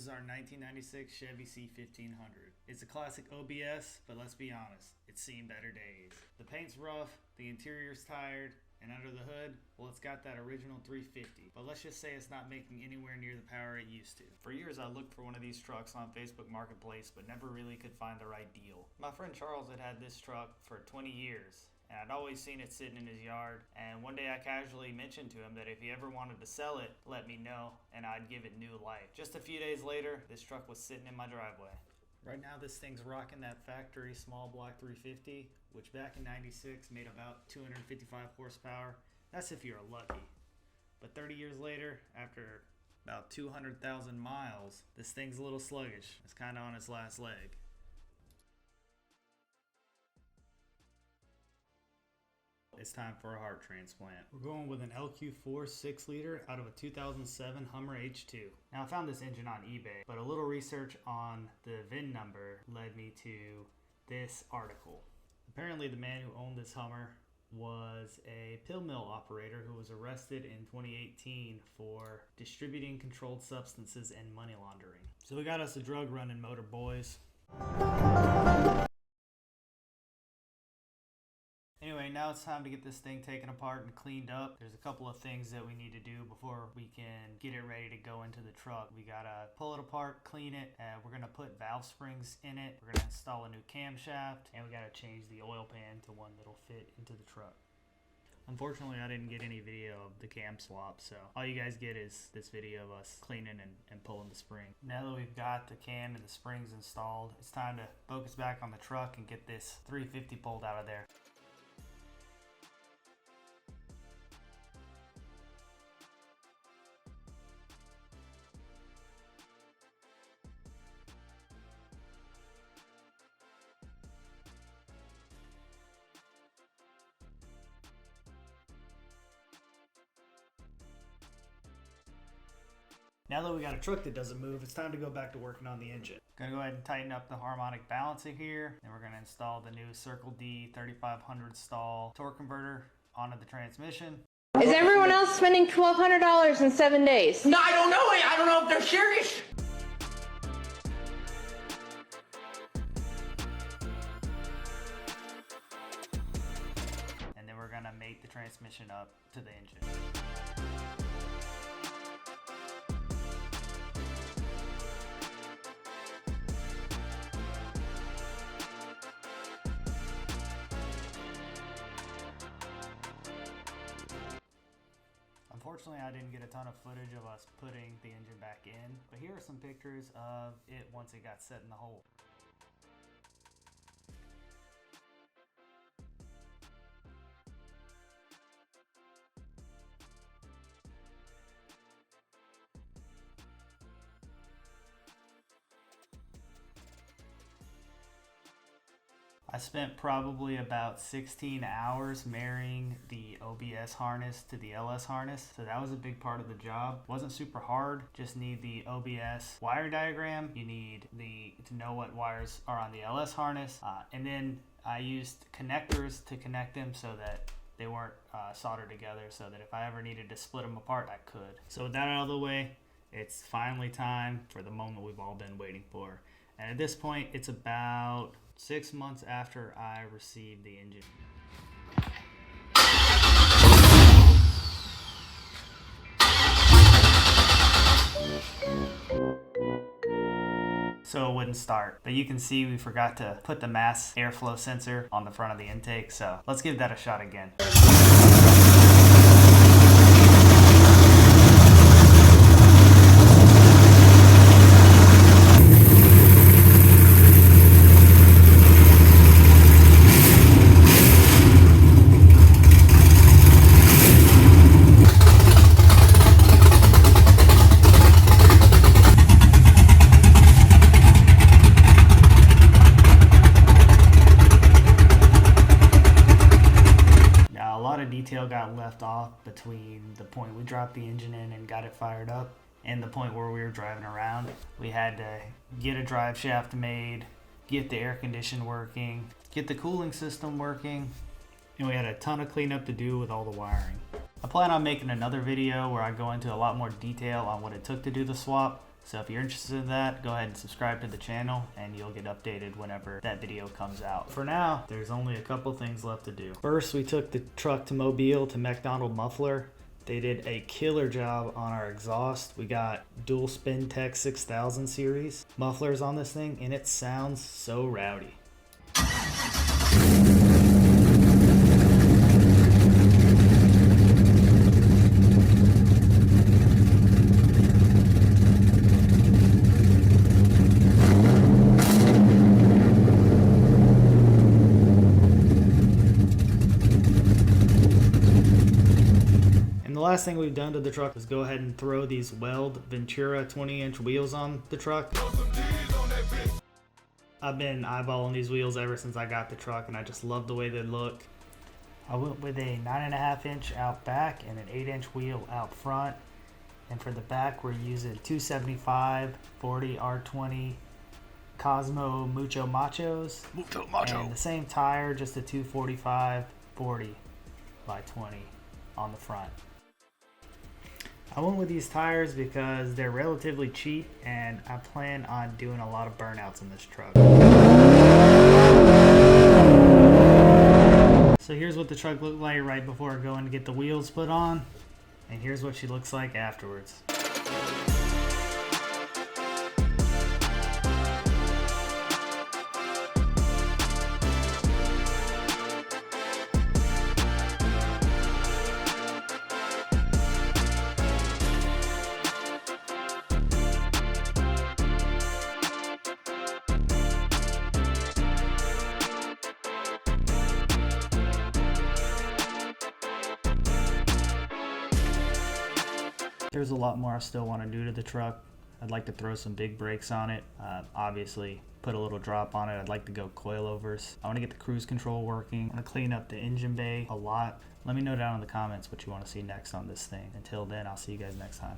our 1996 Chevy C1500. It's a classic OBS, but let's be honest, it's seen better days. The paint's rough, the interior's tired, and under the hood, well, it's got that original 350, but let's just say it's not making anywhere near the power it used to. For years, I looked for one of these trucks on Facebook Marketplace, but never really could find the right deal. My friend Charles had this truck for 20 years, and I'd always seen it sitting in his yard, and one day I casually mentioned to him that if he ever wanted to sell it, let me know, and I'd give it new life. Just a few days later, this truck was sitting in my driveway. Right now, this thing's rocking that factory small block 350, which back in '96 made about 255 horsepower. That's if you're lucky. But 30 years later, after about 200,000 miles, this thing's a little sluggish. It's kind of on its last leg. It's time for a heart transplant. We're going with an LQ4 6-liter out of a 2007 Hummer H2. Now, I found this engine on eBay, but a little research on the VIN number led me to this article. Apparently, the man who owned this Hummer was a pill mill operator who was arrested in 2018 for distributing controlled substances and money laundering. So we got us a drug running motor, boys. Anyway, now it's time to get this thing taken apart and cleaned up. There's a couple of things that we need to do before we can get it ready to go into the truck. We gotta pull it apart, clean it, and we're gonna put valve springs in it. We're gonna install a new camshaft, and we gotta change the oil pan to one that'll fit into the truck. Unfortunately, I didn't get any video of the cam swap, so all you guys get is this video of us cleaning and pulling the spring. Now that we've got the cam and the springs installed, it's time to focus back on the truck and get this 350 pulled out of there. Now that we got a truck that doesn't move, it's time to go back to working on the engine. Gonna go ahead and tighten up the harmonic balancer here. Then we're gonna install the new Circle D 3500 stall torque converter onto the transmission. Is everyone else spending $1,200 in 7 days? No, I don't know. I don't know if they're serious. And then we're gonna mate the transmission up to the engine. Unfortunately, I didn't get a ton of footage of us putting the engine back in, but here are some pictures of it once it got set in the hole. I spent probably about 16 hours marrying the OBS harness to the LS harness, so that was a big part of the job. Wasn't super hard, just need the OBS wire diagram. You need to know what wires are on the LS harness, and then I used connectors to connect them so that they weren't soldered together, so that if I ever needed to split them apart, I could. So with that out of the way, it's finally time for the moment we've all been waiting for. And at this point, it's about 6 months after I received the engine. So it wouldn't start, but you can see we forgot to put the mass airflow sensor on the front of the intake, so let's give that a shot again. Detail got left off between the point we dropped the engine in and got it fired up and the point where we were driving around. We had to get a drive shaft made, get the air condition working, get the cooling system working, and we had a ton of cleanup to do with all the wiring. I plan on making another video where I go into a lot more detail on what it took to do the swap, So if you're interested in that, go ahead and subscribe to the channel and you'll get updated whenever that video comes out. For now, there's only a couple things left to do. First, we took the truck to Mobile to McDonald Muffler. They did a killer job on our exhaust. We got dual spin Tech 6000 series mufflers on this thing, and it sounds so rowdy. The last thing we've done to the truck is go ahead and throw these Weld Ventura 20-inch wheels on the truck. I've been eyeballing these wheels ever since I got the truck, and I just love the way they look. I went with a 9.5-inch out back and an 8-inch wheel out front. And for the back, we're using 275 40 R20 Cosmo Mucho Machos. And the same tire, just a 245 40 by 20 on the front. I went with these tires because they're relatively cheap and I plan on doing a lot of burnouts in this truck. So here's what the truck looked like right before going to get the wheels put on, and here's what she looks like afterwards. There's a lot more I still want to do to the truck. I'd like to throw some big brakes on it. Obviously, put a little drop on it. I'd like to go coilovers. I want to get the cruise control working. I want to clean up the engine bay a lot. Let me know down in the comments what you want to see next on this thing. Until then, I'll see you guys next time.